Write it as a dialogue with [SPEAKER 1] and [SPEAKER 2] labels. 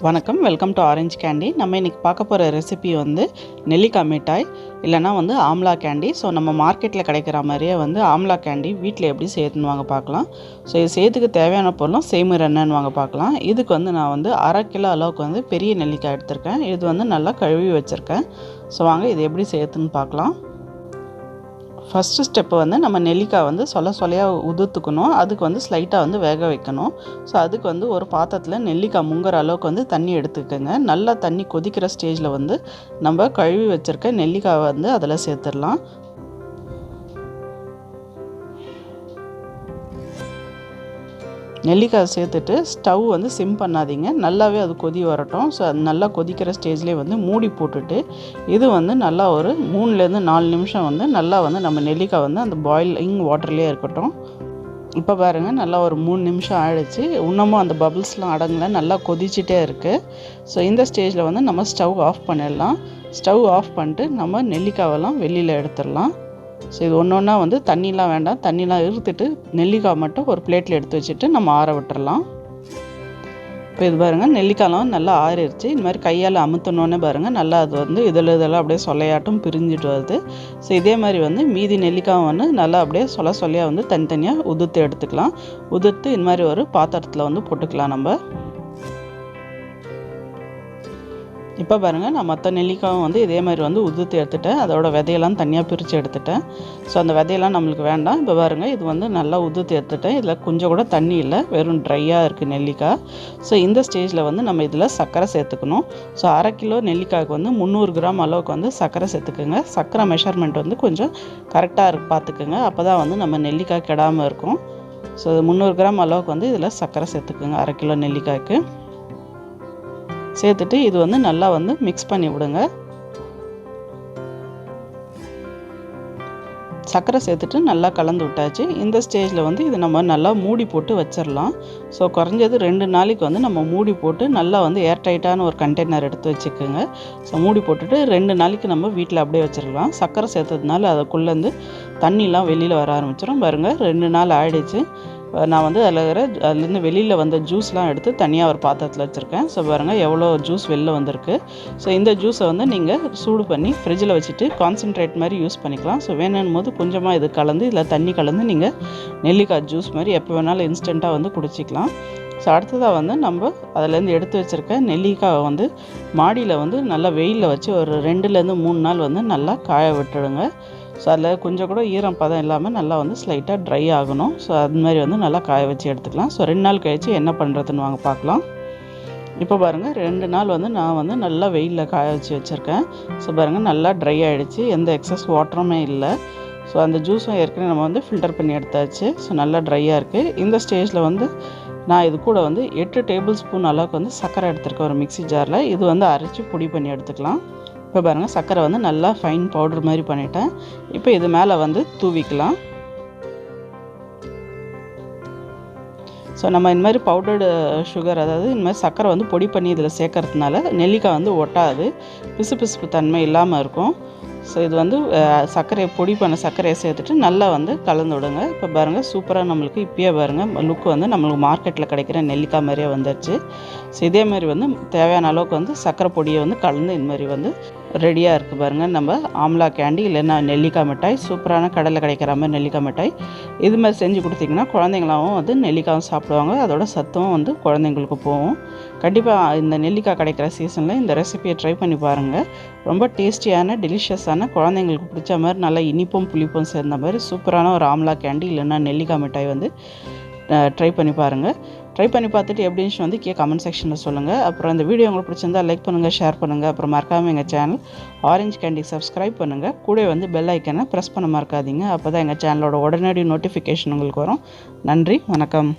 [SPEAKER 1] வணக்கம், welcome to orange candy. நம்ம இன்றைக்கி பார்க்க போகிற ரெசிபி வந்து நெல்லிக்காய் மிட்டாய் இல்லைனா வந்து ஆம்லா கேண்டி. ஸோ நம்ம மார்க்கெட்டில் கிடைக்கிற மாதிரியே வந்து ஆம்லா கேண்டி வீட்டில் எப்படி செய்யணும்னு வாங்க பார்க்கலாம். ஸோ இது செய்யறதுக்கு தேவையான பொருளும் செய்முறை என்னன்னு வாங்க பார்க்கலாம். இதுக்கு வந்து நான் வந்து 1/2 கிலோ அளவுக்கு வந்து பெரிய நெல்லிக்காய் எடுத்திருக்கேன். இது வந்து நல்லா கழுவி வச்சுருக்கேன். ஸோ வாங்க இது எப்படி செய்யறதுன்னு பார்க்கலாம். ஃபஸ்ட்டு ஸ்டெப்பு வந்து நம்ம நெல்லிக்காய் வந்து சொலையாக உதுத்துக்கணும். அதுக்கு வந்து ஸ்லைட்டாக வந்து வேக வைக்கணும். ஸோ அதுக்கு வந்து ஒரு பாத்திரத்தில் நெல்லிக்காய் முங்குற அளவுக்கு வந்து தண்ணி எடுத்துக்கோங்க. நல்லா தண்ணி கொதிக்கிற ஸ்டேஜில் வந்து நம்ம கழுவி வச்சுருக்க நெல்லிக்காய் வந்து அதில் சேர்த்துடலாம். நெல்லிக்காய் சேர்த்துட்டு ஸ்டவ் வந்து சிம் பண்ணாதீங்க, நல்லாவே அது கொதி வரட்டும். ஸோ அது நல்லா கொதிக்கிற ஸ்டேஜ்லேயே வந்து மூடி போட்டுட்டு இது வந்து நல்லா ஒரு 3லேருந்து 4 நிமிஷம் வந்து நல்லா வந்து நம்ம நெல்லிக்காய் வந்து அந்த பாயிலிங் வாட்டர்லேயே இருக்கட்டும். இப்போ பாருங்கள், நல்லா ஒரு 3 நிமிஷம் ஆகிடுச்சு. இன்னமும் அந்த பபிள்ஸ்லாம் அடங்கலை, நல்லா கொதிச்சிட்டே இருக்குது. ஸோ இந்த ஸ்டேஜில் வந்து நம்ம ஸ்டவ் ஆஃப் பண்ணிடலாம். ஸ்டவ் ஆஃப் பண்ணிட்டு நம்ம நெல்லிக்காவெல்லாம் வெளியில் எடுத்துடலாம். ஸோ இது ஒன்று ஒன்றா வந்து தண்ணிலாம் வேண்டாம், தண்ணிலாம் இருத்துட்டு நெல்லிக்காய் மட்டும் ஒரு பிளேட்டில் எடுத்து வச்சுட்டு நம்ம ஆற விட்டுறலாம். இப்போ இது பாருங்கள், நெல்லிக்காயெலாம் நல்லா ஆறிடுச்சு. இந்த மாதிரி கையால் அமுத்தினோன்னே பாருங்கள், நல்லா அது வந்து இதெல்லாம் அப்படியே சொலையாட்டும் பிரிஞ்சிட்டு வருது. ஸோ இதே மாதிரி வந்து மீதி நெல்லிக்காய் வந்து நல்லா அப்படியே சொலையாக வந்து தனித்தனியாக உதுத்து எடுத்துக்கலாம். உதுத்து இந்த மாதிரி ஒரு பாத்திரத்தில் வந்து போட்டுக்கலாம் நம்ம. இப்போ பாருங்கள், நான் மற்ற நெல்லிக்காயும் வந்து இதே மாதிரி வந்து உதுத்து எடுத்துட்டேன். அதோட விதையெல்லாம் தனியாக பிரித்து எடுத்துட்டேன். ஸோ அந்த விதையெல்லாம் நம்மளுக்கு வேண்டாம். இப்போ பாருங்கள், இது வந்து நல்லா உதுத்து எடுத்துட்டேன். இதில் கொஞ்சம் கூட தண்ணி இல்லை, வெறும் ட்ரையாக இருக்குது நெல்லிக்காய். ஸோ இந்த ஸ்டேஜில் வந்து நம்ம இதில் சர்க்கரை சேர்த்துக்கணும். ஸோ 1/2 கிலோ நெல்லிக்காய்க்கு வந்து 300 கிராம் அளவுக்கு வந்து சர்க்கரை சேர்த்துக்குங்க. சர்க்கரை மெஷர்மெண்ட் வந்து கொஞ்சம் கரெக்டாக பார்த்துக்குங்க, அப்போ தான் வந்து நம்ம நெல்லிக்காய் கெடாமல் இருக்கும். ஸோ 300 கிராம் அளவுக்கு வந்து இதில் சர்க்கரை சேர்த்துக்குங்க 1/2 கிலோ நெல்லிக்காய்க்கு. சேர்த்துட்டு இது வந்து நல்லா வந்து மிக்ஸ் பண்ணி விடுங்க. சர்க்கரை சேர்த்துட்டு நல்லா கலந்து விட்டாச்சு. இந்த ஸ்டேஜில் வந்து இது நம்ம நல்லா மூடி போட்டு வச்சிடலாம். ஸோ குறைஞ்சது 2 நாளைக்கு வந்து நம்ம மூடி போட்டு நல்லா வந்து ஏர்டைட்டான ஒரு கண்டெய்னர் எடுத்து வச்சுக்கோங்க. ஸோ மூடி போட்டுட்டு 2 நாளைக்கு நம்ம வீட்டில் அப்படியே வச்சிடலாம். சர்க்கரை சேர்த்ததுனால அதுக்குள்ளேருந்து தண்ணிலாம் வெளியில் வர ஆரம்பிச்சிடும். பாருங்கள், 2 நாள் ஆகிடுச்சு. நான் வந்து அதுலேருந்து வெளியில் வந்த ஜூஸ்லாம் எடுத்து தனியாக ஒரு பாத்திரத்தில் வச்சுருக்கேன். ஸோ பாருங்கள், எவ்வளோ ஜூஸ் வெளில வந்திருக்கு. ஸோ இந்த ஜூஸை வந்து நீங்கள் சூடு பண்ணி ஃப்ரிட்ஜில் வச்சுட்டு கான்சன்ட்ரேட் மாதிரி யூஸ் பண்ணிக்கலாம். ஸோ வேணும் போது கொஞ்சமாக இது கலந்து இதில் தண்ணி கலந்து நீங்கள் நெல்லிக்காய் ஜூஸ் மாதிரி எப்போ வேணாலும் இன்ஸ்டண்ட்டாக வந்து குடிச்சிக்கலாம். ஸோ அடுத்ததாக வந்து நம்ம அதிலேருந்து எடுத்து வச்சுருக்க நெல்லிக்காய் வந்து மாடியில் வந்து நல்லா வெயிலில் வச்சு ஒரு 2லேருந்து 3 நாள் வந்து நல்லா காய விட்டுடுங்க. ஸோ அதில் கொஞ்சம் கூட ஈரம் பதம் இல்லாமல் நல்லா வந்து ஸ்லைட்டாக ட்ரை ஆகணும். ஸோ அது மாதிரி வந்து நல்லா காய வச்சு எடுத்துக்கலாம். ஸோ 2 நாள் கழித்து என்ன பண்ணுறதுன்னு வாங்க பார்க்கலாம். இப்போ பாருங்கள், 2 நாள் வந்து நான் வந்து நல்லா வெயிலில் காய வச்சு வச்சுருக்கேன். ஸோ பாருங்கள், நல்லா ட்ரை ஆகிடுச்சு, எந்த எக்ஸஸ் வாட்டருமே இல்லை. ஸோ அந்த ஜூஸும் ஏற்கனவே நம்ம வந்து ஃபில்டர் பண்ணி எடுத்தாச்சு. ஸோ நல்லா ட்ரையாக இருக்குது. இந்த ஸ்டேஜில் வந்து நான் இது கூட வந்து 8 டேபிள் ஸ்பூன் அளவுக்கு வந்து சர்க்கரை எடுத்துருக்கேன் ஒரு மிக்ஸி ஜாரில். இது வந்து அரைச்சி பொடி பண்ணி எடுத்துக்கலாம். இப்போ பாருங்கள், சர்க்கரை வந்து நல்லா ஃபைன் பவுடர் மாதிரி பண்ணிட்டேன். இப்போ இது மேலே வந்து தூவிக்கலாம். ஸோ நம்ம இந்த மாதிரி பவுடர்டு சுகர், அதாவது இந்த மாதிரி சர்க்கரை வந்து பொடி பண்ணி இதில் சேர்க்கறதுனால நெல்லிக்காய் வந்து ஒட்டாது, பிசுபிசுப்பு தன்மை இல்லாமல் இருக்கும். ஸோ இது வந்து சர்க்கரையை பொடி பண்ண சர்க்கரையை சேர்த்துட்டு நல்லா வந்து கலந்து விடுங்க. இப்போ பாருங்கள், சூப்பராக நம்மளுக்கு இப்பயே பாருங்கள் லுக்கு வந்து நம்மளுக்கு மார்க்கெட்டில் கிடைக்கிற நெல்லிக்காய் மாதிரியே வந்துடுச்சு. ஸோ இதே மாதிரி வந்து தேவையான அளவுக்கு வந்து சர்க்கரை பொடியை வந்து கலந்து இந்த மாதிரி வந்து ரெடியாக இருக்குது பாருங்கள். நம்ம ஆம்லா கேண்டி இல்லைன்னா நெல்லிக்காய் மிட்டாய், சூப்பரான கடையில் கிடைக்கிற மாதிரி நெல்லிக்காய் மிட்டாய். இது மாதிரி செஞ்சு கொடுத்திங்கன்னா குழந்தைங்களாவும் வந்து நெல்லிக்காயும் சாப்பிடுவாங்க, அதோட சத்தும் வந்து குழந்தைங்களுக்கு போகும். கண்டிப்பாக இந்த நெல்லிக்காய் கிடைக்கிற சீசனில் இந்த ரெசிபியை ட்ரை பண்ணி பாருங்கள். ரொம்ப டேஸ்டியான டெலிஷியஸான குழந்தைங்களுக்கு பிடிச்ச மாதிரி நல்லா இனிப்பும் புளிப்பும் சேர்ந்த மாதிரி சூப்பரான ஒரு ஆம்லா கேண்டி இல்லைன்னா நெல்லிக்காய் மிட்டாய் வந்து ட்ரை பண்ணி பாருங்கள். ட்ரை பண்ணி பார்த்துட்டு எப்படி இருந்துச்சு வந்து கமெண்ட் செக்ஷனில் சொல்லுங்கள். அப்புறம் இந்த வீடியோ உங்களுக்கு பிடிச்சிருந்தா லைக் பண்ணுங்கள், ஷேர் பண்ணுங்கள். அப்புறம் மறக்காமல் எங்கள் சேனல் ஆரஞ்ச் கேண்டி சப்ஸ்கிரைப் பண்ணுங்கள். கூட வந்து பெல் ஐக்கனை ப்ரெஸ் பண்ண மறக்காதீங்க. அப்போ தான் எங்கள் சேனலோட உடனடி நோட்டிஃபிகேஷன் உங்களுக்கு வரும். நன்றி, வணக்கம்.